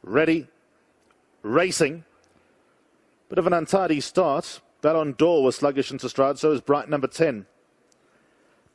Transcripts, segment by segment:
ready, racing. Bit of an untidy start. Ballon d'Or was sluggish into stride, so is bright number 10.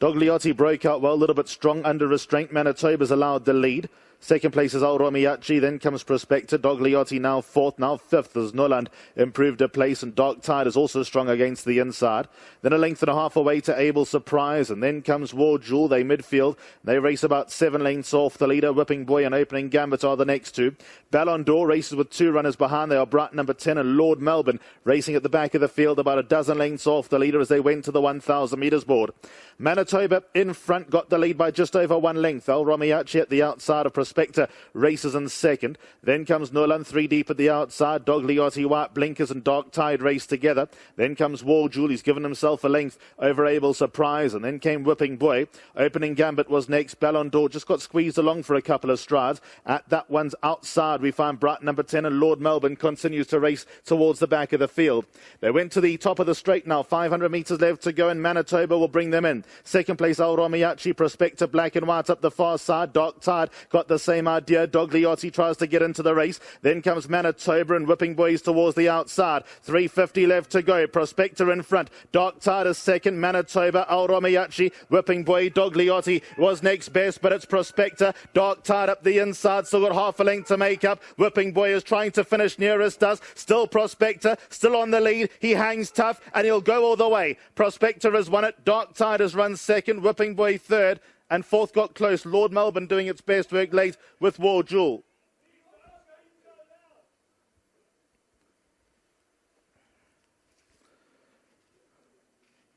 Dogliotti broke out well, a little bit strong under restraint. Manitoba's allowed the lead. Second place is Alromiachi, then comes Prospector. Dogliotti now fourth, now fifth as Noland improved a place, and Dark Tide is also strong against the inside. Then a length and a half away to Able Surprise, and then comes War Jewel. They midfield. They race about 7 lengths off the leader. Whipping Boy and Opening Gambit are the next two. Ballon d'Or races with 2 runners behind. They are bright number 10 and Lord Melbourne racing at the back of the field about a dozen lengths off the leader as they went to the 1,000 metres board. Manitoba in front got the lead by just over 1 length. Alromiachi at the outside of Prospector races in second. Then comes Nolan 3 deep at the outside. Dogliotti, White Blinkers and Dark Tide race together. Then comes War Jewel. He's given himself a length over Able Surprise. And then came Whipping Boy. Opening Gambit was next. Ballon d'Or just got squeezed along for a couple of strides. At that one's outside, we find bright number 10 and Lord Melbourne continues to race towards the back of the field. They went to the top of the straight now. 500 metres left to go and Manitoba will bring them in. Second place, Alromiachi. Prospector, Black and White up the far side. Dark Tide got the same idea. Dogliotti tries to get into the race. Then comes Manitoba and Whipping Boys towards the outside. 350 left to go. Prospector in front. Dark Tide is second. Manitoba, Alromiachi, Whipping Boy, Dogliotti was next best, but it's Prospector. Dark Tide up the inside, still got half a length to make up. Whipping Boy is trying to finish nearest us. Still Prospector, still on the lead. He hangs tough and he'll go all the way. Prospector has won it. Dark Tide has run second. Whipping Boy third. And fourth got close. Lord Melbourne doing its best work late with War Jewel.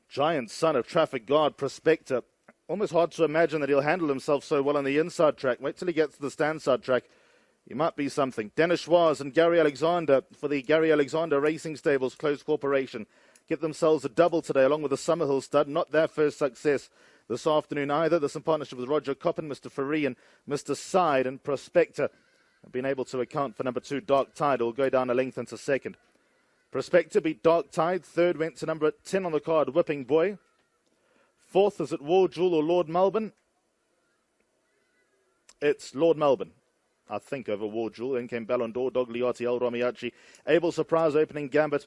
Giant son of traffic guard Prospector. Almost hard to imagine that he'll handle himself so well on the inside track. Wait till he gets to the stand side track. He might be something. Dennis Schwarz and Gary Alexander for the Gary Alexander Racing Stables Close Corporation get themselves a double today along with the Summerhill stud. Not their first success this afternoon either. This in partnership with Roger Coppin, Mr. Faree and Mr. Side, and Prospector have been able to account for number 2 Dark Tide. Will go down a length into second. Prospector beat Dark Tide. Third went to number 10 on the card, Whipping Boy. Fourth is it War Jewel or Lord Melbourne? It's Lord Melbourne, I think, over War Jewel. Then came Ballon d'Or, Dogliotti, Alromiachi, Able Surprise, Opening Gambit,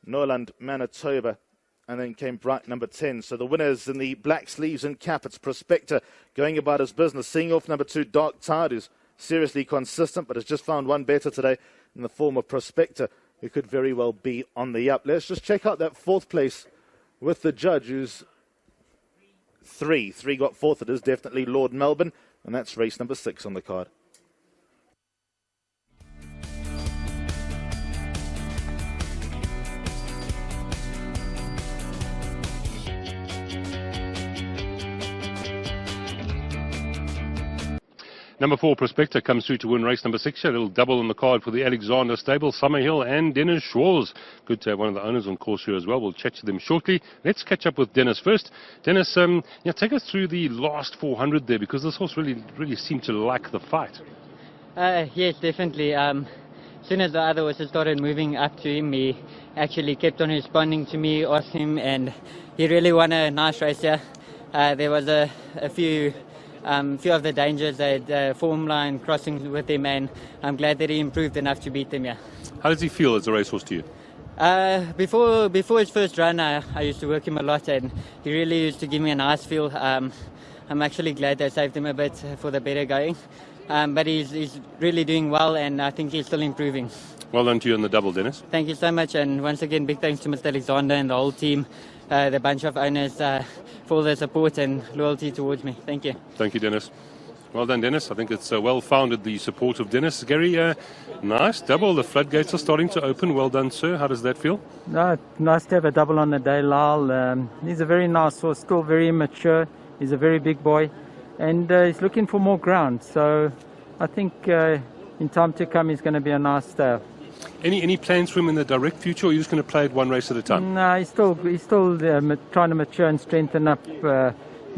Noland, Manitoba. And then came bright number 10. So the winners in the black sleeves and cap, it's Prospector going about his business. Seeing off number 2, Dark Tide, who's seriously consistent, but has just found one better today in the form of Prospector, who could very well be on the up. Let's just check out that fourth place with the judge, who's 3. 3 got fourth. It is definitely Lord Melbourne, and that's race number 6 on the card. Number 4, Prospector, comes through to win race number 6. A little double on the card for the Alexander stable. Summerhill and Dennis Schwarz. Good to have one of the owners on course here as well. We'll chat to them shortly. Let's catch up with Dennis first. Dennis, take us through the last 400 there, because this horse really seemed to like the fight. Yes, definitely. As soon as the other horses started moving up to him, he actually kept on responding to me, asked him, and he really won a nice race here. There was a few of the dangers, form line crossing with him, and I'm glad that he improved enough to beat them. Yeah. How does he feel as a racehorse to you? Before his first run, I used to work him a lot, and he really used to give me a nice feel. I'm actually glad they saved him a bit for the better going, but he's really doing well, and I think he's still improving. Well done to you on the double, Dennis. Thank you so much, and once again, big thanks to Mr. Alexander and the whole team, the bunch of owners, for all their support and loyalty towards me. Thank you. Thank you, Dennis. Well done, Dennis. I think it's well-founded, the support of Dennis. Gary, nice double. The floodgates are starting to open. Well done, sir. How does that feel? No, nice to have a double on the day, Lyle. He's a very nice horse, still very immature. He's a very big boy, and he's looking for more ground. So I think in time to come, he's going to be a nice stay. Any plans for him in the direct future, or are you just going to play it one race at a time? No, he's still trying to mature and strengthen up. We're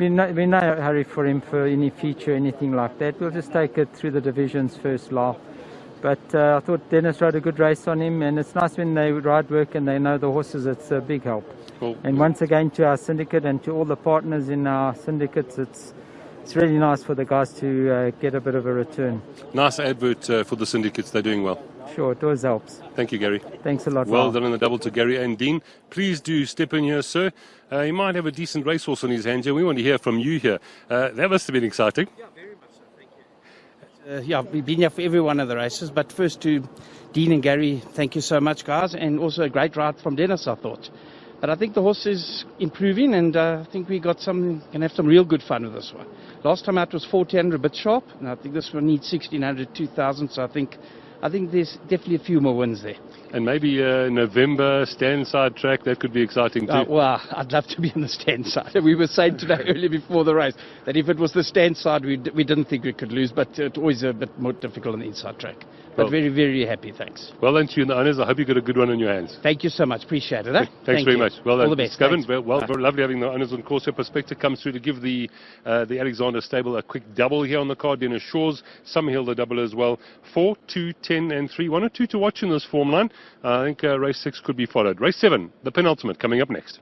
no hurry for him for any feature, anything like that. We'll just take it through the divisions first, Lyle. But I thought Dennis rode a good race on him, and it's nice when they ride work and they know the horses. It's a big help. Cool. And once again, to our syndicate and to all the partners in our syndicates, it's it's really nice for the guys to get a bit of a return. Nice advert for the syndicates. They're doing well. Sure, it always helps. Thank you, Gary. Thanks a lot. Well done in the double to Gary and Dean. Please do step in here, sir. He might have a decent racehorse on his hands here. We want to hear from you here. That must have been exciting. Yeah, very much so. Thank you. We've been here for every one of the races. But first to Dean and Gary, thank you so much, guys. And also a great ride from Dennis, I thought. But I think the horse is improving, and I think we got can have some real good fun with this one. Last time out was 1,400, a bit sharp, and I think this one needs 1,600, 2,000. So I think there's definitely a few more wins there. And maybe November stand side track, that could be exciting too. Well, I'd love to be on the stand side. We were saying today earlier before the race that if it was the stand side, we didn't think we could lose, but it's always a bit more difficult on the inside track. But well, very, very happy, thanks. Well done to you and the owners. I hope you got a good one in your hands. Thank you so much. Appreciate it. Thanks very much. Well done. All the best. Very lovely having the owners on course here. Prospector comes through to give the Alexander stable a quick double here on the card. Dennis Shaw's, Summerhill the double as well. 4, 2, 10 and 3. 1 or 2 to watch in this form line. I think race 6 could be followed. Race 7, the penultimate, coming up next.